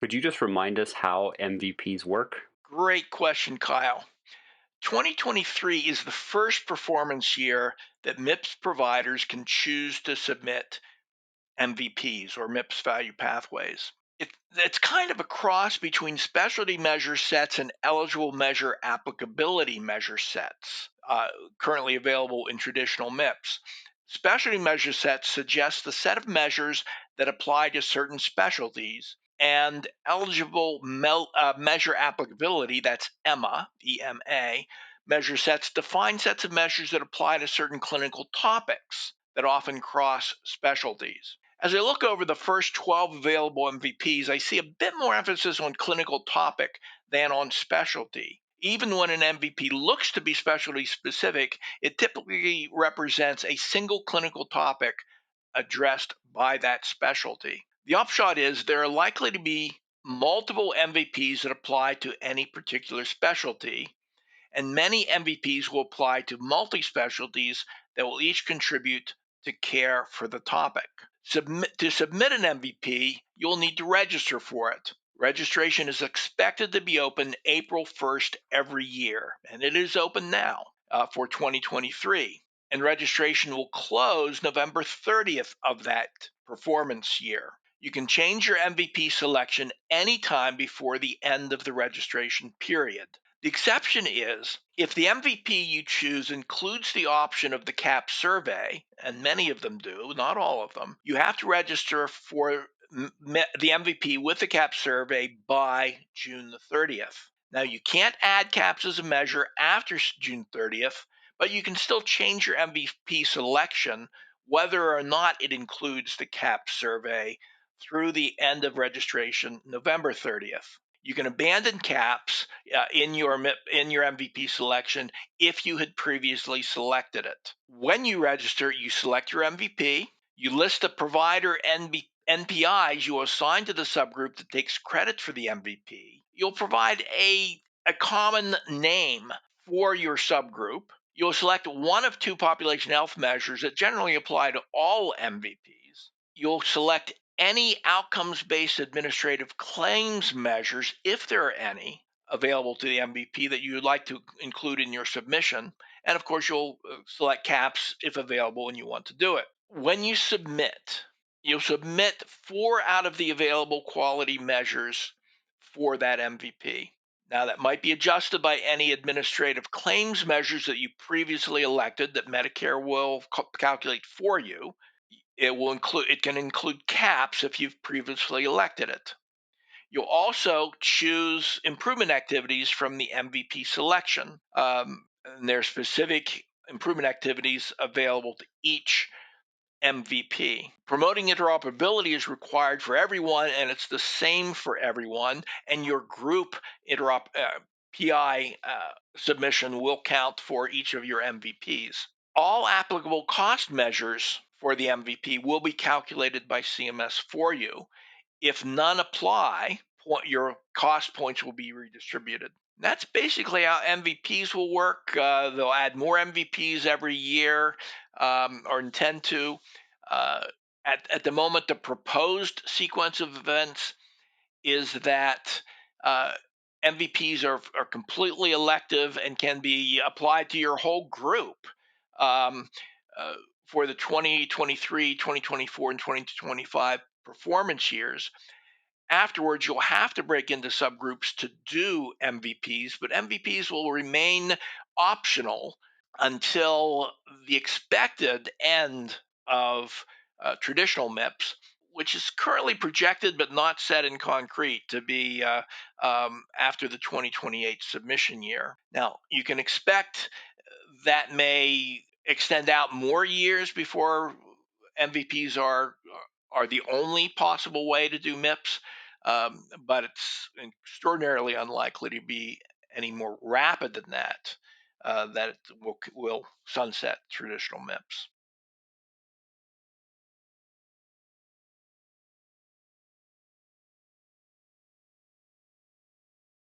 Could you just remind us how MVPs work? Great question, Kyle. 2023 is the first performance year that MIPS providers can choose to submit MVPs or MIPS Value Pathways. It's kind of a cross between specialty measure sets and eligible measure applicability measure sets, currently available in traditional MIPS. Specialty measure sets suggest the set of measures that apply to certain specialties, and eligible measure applicability, that's EMA, measure sets define sets of measures that apply to certain clinical topics that often cross specialties. As I look over the first 12 available MVPs, I see a bit more emphasis on clinical topic than on specialty. Even when an MVP looks to be specialty specific, it typically represents a single clinical topic addressed by that specialty. The upshot is there are likely to be multiple MVPs that apply to any particular specialty, and many MVPs will apply to multi specialties that will each contribute to care for the topic. To submit an MVP, you'll need to register for it. Registration is expected to be open April 1st every year, and it is open now for 2023. And registration will close November 30th of that performance year. You can change your MVP selection anytime before the end of the registration period. The exception is if the MVP you choose includes the option of the CAP survey, and many of them do, not all of them, you have to register for the MVP with the CAP survey by June the 30th. Now, you can't add CAPs as a measure after June 30th, but you can still change your MVP selection whether or not it includes the CAP survey through the end of registration, November 30th. You can abandon caps in your MVP selection if you had previously selected it. When you register, you select your MVP. You list the provider NPIs you assign to the subgroup that takes credit for the MVP. You'll provide a common name for your subgroup. You'll select one of two population health measures that generally apply to all MVPs. You'll select any outcomes based administrative claims measures, if there are any, available to the MVP that you would like to include in your submission. And of course, you'll select CAPS if available and you want to do it. When you submit, you'll submit 4 out of the available quality measures for that MVP. Now, that might be adjusted by any administrative claims measures that you previously elected that Medicare will calculate for you. It can include caps if you've previously elected it. You'll also choose improvement activities from the MVP selection. And there are specific improvement activities available to each MVP. Promoting interoperability is required for everyone, and it's the same for everyone. And your group PI submission will count for each of your MVPs. All applicable cost measures for the MVP will be calculated by CMS for you. If none apply, your cost points will be redistributed. That's basically how MVPs will work. They'll add more MVPs every year, or intend to. Uh, at the moment, the proposed sequence of events is that MVPs are completely elective and can be applied to your whole group um, uh, for the 2023, 2024, and 2025 performance years. Afterwards, you'll have to break into subgroups to do MVPs, but MVPs will remain optional until the expected end of traditional MIPS, which is currently projected but not set in concrete to be after the 2028 submission year. Now, you can expect that may extend out more years before MVPs are the only possible way to do MIPS, but it's extraordinarily unlikely to be any more rapid than that. That it will sunset traditional MIPS.